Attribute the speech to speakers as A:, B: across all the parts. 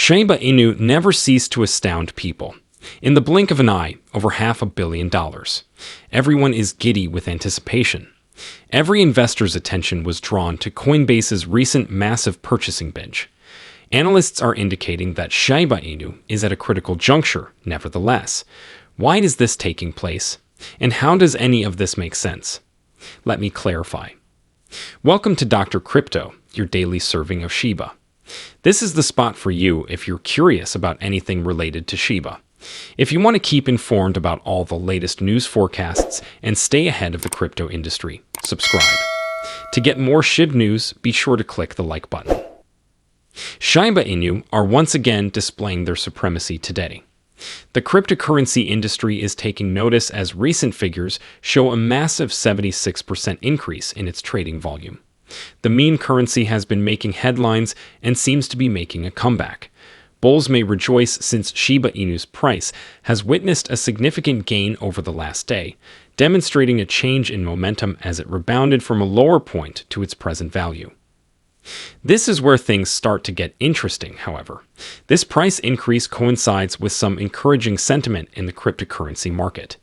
A: Shiba Inu never ceased to astound people. In the blink of an eye, over $500 million. Everyone is giddy with anticipation. Every investor's attention was drawn to Coinbase's recent massive purchasing binge. Analysts are indicating that Shiba Inu is at a critical juncture, nevertheless. Why is this taking place? And how does any of this make sense? Let me clarify. Welcome to Dr. Crypto, your daily serving of Shiba. This is the spot for you if you're curious about anything related to Shiba. If you want to keep informed about all the latest news forecasts and stay ahead of the crypto industry, subscribe. To get more Shib news, be sure to click the like button. Shiba Inu are once again displaying their supremacy today. The cryptocurrency industry is taking notice as recent figures show a massive 76% increase in its trading volume. The meme currency has been making headlines and seems to be making a comeback. Bulls may rejoice since Shiba Inu's price has witnessed a significant gain over the last day, demonstrating a change in momentum as it rebounded from a lower point to its present value. This is where things start to get interesting, however. This price increase coincides with some encouraging sentiment in the cryptocurrency market.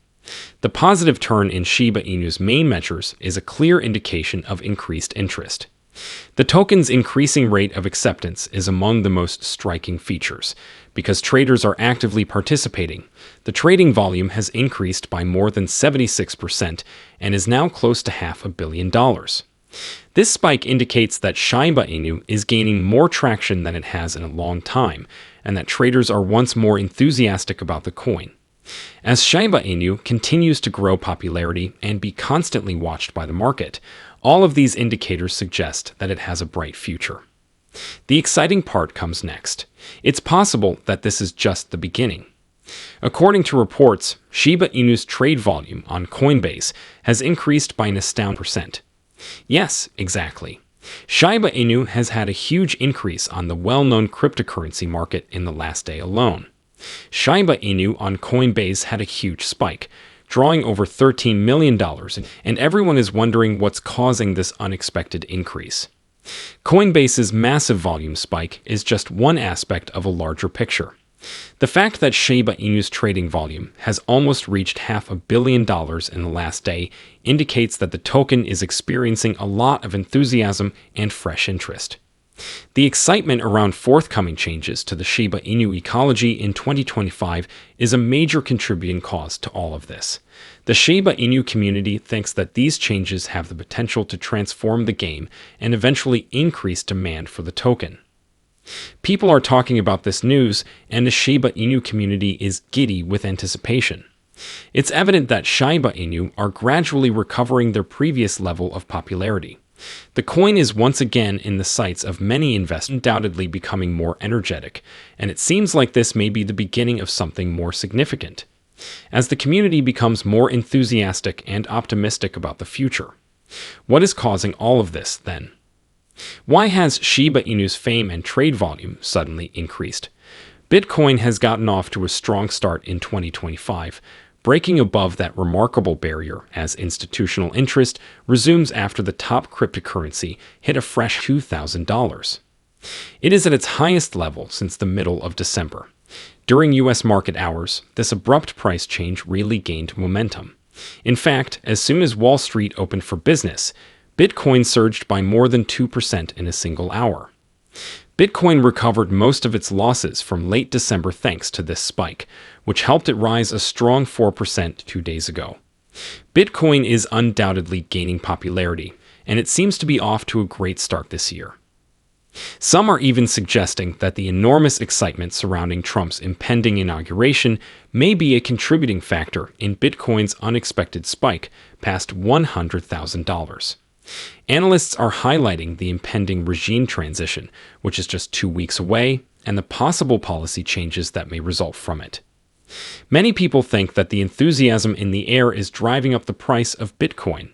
A: The positive turn in Shiba Inu's main measures is a clear indication of increased interest. The token's increasing rate of acceptance is among the most striking features. Because traders are actively participating, the trading volume has increased by more than 76% and is now close to $500 million. This spike indicates that Shiba Inu is gaining more traction than it has in a long time, and that traders are once more enthusiastic about the coin. As Shiba Inu continues to grow popularity and be constantly watched by the market, all of these indicators suggest that it has a bright future. The exciting part comes next. It's possible that this is just the beginning. According to reports, Shiba Inu's trade volume on Coinbase has increased by an astounding percent. Yes, exactly. Shiba Inu has had a huge increase on the well-known cryptocurrency market in the last day alone. Shiba Inu on Coinbase had a huge spike, drawing over $13 million, and everyone is wondering what's causing this unexpected increase. Coinbase's massive volume spike is just one aspect of a larger picture. The fact that Shiba Inu's trading volume has almost reached $500 million in the last day indicates that the token is experiencing a lot of enthusiasm and fresh interest. The excitement around forthcoming changes to the Shiba Inu ecology in 2025 is a major contributing cause to all of this. The Shiba Inu community thinks that these changes have the potential to transform the game and eventually increase demand for the token. People are talking about this news, and the Shiba Inu community is giddy with anticipation. It's evident that Shiba Inu are gradually recovering their previous level of popularity. The coin is once again in the sights of many investors, undoubtedly becoming more energetic, and it seems like this may be the beginning of something more significant, as the community becomes more enthusiastic and optimistic about the future. What is causing all of this, then? Why has Shiba Inu's fame and trade volume suddenly increased? Bitcoin has gotten off to a strong start in 2025, breaking above that remarkable barrier as institutional interest resumes after the top cryptocurrency hit a fresh $2,000. It is at its highest level since the middle of December. During U.S. market hours, this abrupt price change really gained momentum. In fact, as soon as Wall Street opened for business, Bitcoin surged by more than 2% in a single hour. Bitcoin recovered most of its losses from late December thanks to this spike, which helped it rise a strong 4% 2 days ago. Bitcoin is undoubtedly gaining popularity, and it seems to be off to a great start this year. Some are even suggesting that the enormous excitement surrounding Trump's impending inauguration may be a contributing factor in Bitcoin's unexpected spike past $100,000. Analysts are highlighting the impending regime transition, which is just 2 weeks away, and the possible policy changes that may result from it. Many people think that the enthusiasm in the air is driving up the price of Bitcoin.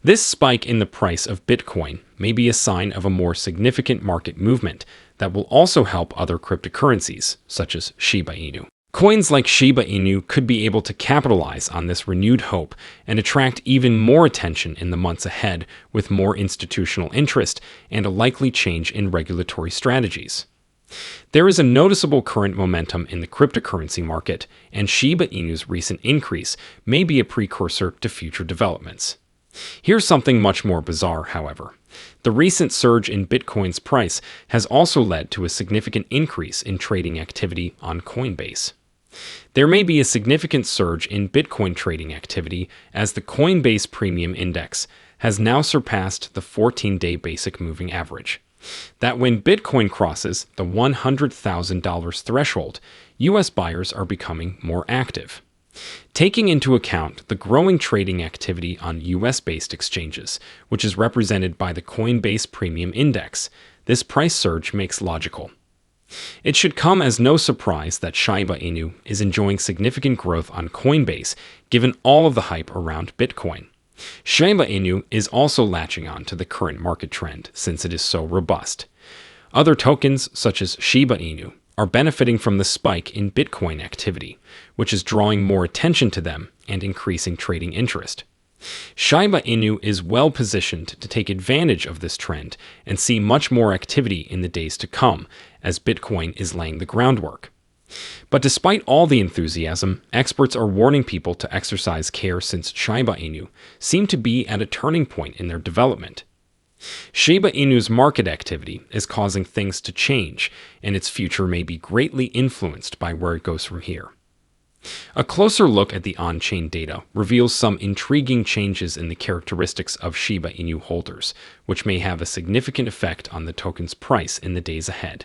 A: This spike in the price of Bitcoin may be a sign of a more significant market movement that will also help other cryptocurrencies, such as Shiba Inu. Coins like Shiba Inu could be able to capitalize on this renewed hope and attract even more attention in the months ahead with more institutional interest and a likely change in regulatory strategies. There is a noticeable current momentum in the cryptocurrency market, and Shiba Inu's recent increase may be a precursor to future developments. Here's something much more bizarre, however. The recent surge in Bitcoin's price has also led to a significant increase in trading activity on Coinbase. There may be a significant surge in Bitcoin trading activity as the Coinbase Premium Index has now surpassed the 14-day basic moving average. That when Bitcoin crosses the $100,000 threshold, U.S. buyers are becoming more active. Taking into account the growing trading activity on U.S.-based exchanges, which is represented by the Coinbase Premium Index, this price surge makes logical. It should come as no surprise that Shiba Inu is enjoying significant growth on Coinbase, given all of the hype around Bitcoin. Shiba Inu is also latching on to the current market trend since it is so robust. Other tokens, such as Shiba Inu, are benefiting from the spike in Bitcoin activity, which is drawing more attention to them and increasing trading interest. Shiba Inu is well positioned to take advantage of this trend and see much more activity in the days to come, as Bitcoin is laying the groundwork. But despite all the enthusiasm, experts are warning people to exercise care since Shiba Inu seem to be at a turning point in their development. Shiba Inu's market activity is causing things to change, and its future may be greatly influenced by where it goes from here. A closer look at the on-chain data reveals some intriguing changes in the characteristics of Shiba Inu holders, which may have a significant effect on the token's price in the days ahead.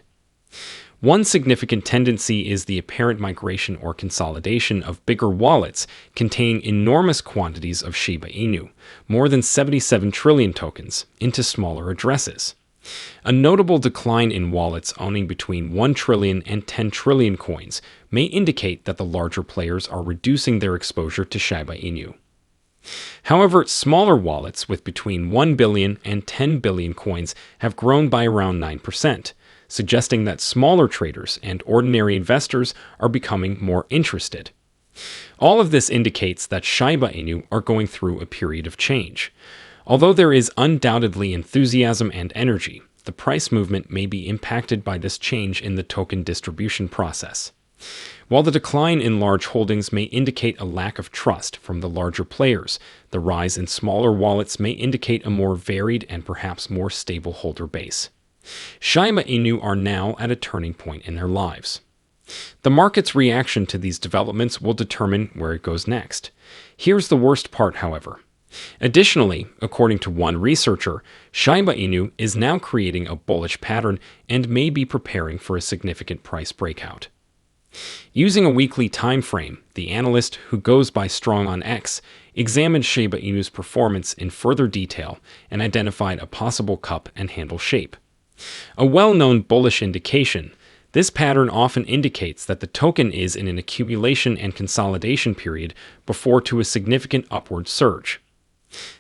A: One significant tendency is the apparent migration or consolidation of bigger wallets containing enormous quantities of Shiba Inu, more than 77 trillion tokens, into smaller addresses. A notable decline in wallets owning between 1 trillion and 10 trillion coins may indicate that the larger players are reducing their exposure to Shiba Inu. However, smaller wallets with between 1 billion and 10 billion coins have grown by around 9%. Suggesting that smaller traders and ordinary investors are becoming more interested. All of this indicates that Shiba Inu are going through a period of change. Although there is undoubtedly enthusiasm and energy, the price movement may be impacted by this change in the token distribution process. While the decline in large holdings may indicate a lack of trust from the larger players, the rise in smaller wallets may indicate a more varied and perhaps more stable holder base. Shiba Inu are now at a turning point in their lives. The market's reaction to these developments will determine where it goes next. Here's the worst part, however. Additionally, according to one researcher, Shiba Inu is now creating a bullish pattern and may be preparing for a significant price breakout. Using a weekly time frame, the analyst, who goes by Strong on X, examined Shiba Inu's performance in further detail and identified a possible cup and handle shape. A well-known bullish indication, this pattern often indicates that the token is in an accumulation and consolidation period before to a significant upward surge.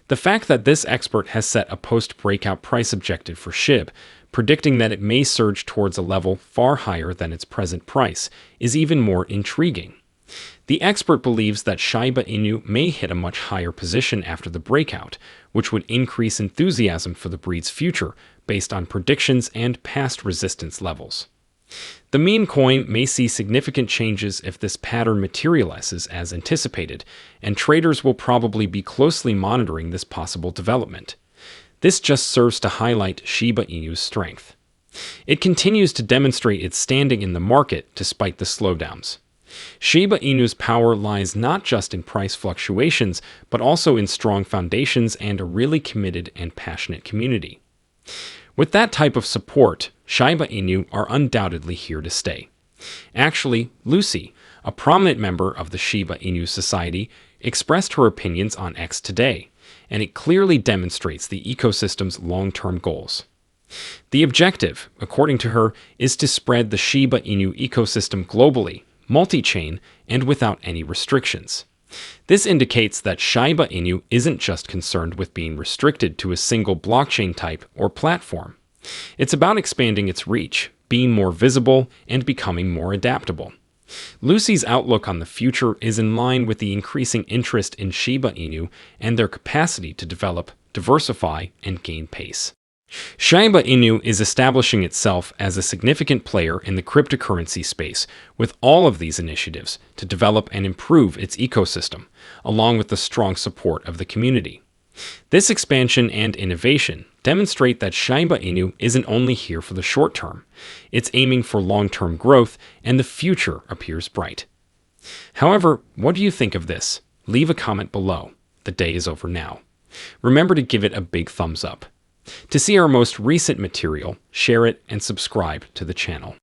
A: The fact that this expert has set a post-breakout price objective for Shib, predicting that it may surge towards a level far higher than its present price, is even more intriguing. The expert believes that Shiba Inu may hit a much higher position after the breakout, which would increase enthusiasm for the breed's future based on predictions and past resistance levels. The meme coin may see significant changes if this pattern materializes as anticipated, and traders will probably be closely monitoring this possible development. This just serves to highlight Shiba Inu's strength. It continues to demonstrate its standing in the market despite the slowdowns. Shiba Inu's power lies not just in price fluctuations, but also in strong foundations and a really committed and passionate community. With that type of support, Shiba Inu are undoubtedly here to stay. Actually, Lucy, a prominent member of the Shiba Inu Society, expressed her opinions on X today, and it clearly demonstrates the ecosystem's long-term goals. The objective, according to her, is to spread the Shiba Inu ecosystem globally, multi-chain, and without any restrictions. This indicates that Shiba Inu isn't just concerned with being restricted to a single blockchain type or platform. It's about expanding its reach, being more visible, and becoming more adaptable. Lucy's outlook on the future is in line with the increasing interest in Shiba Inu and their capacity to develop, diversify, and gain pace. Shiba Inu is establishing itself as a significant player in the cryptocurrency space with all of these initiatives to develop and improve its ecosystem, along with the strong support of the community. This expansion and innovation demonstrate that Shiba Inu isn't only here for the short term, it's aiming for long-term growth, and the future appears bright. However, what do you think of this? Leave a comment below. The day is over now. Remember to give it a big thumbs up. To see our most recent material, share it and subscribe to the channel.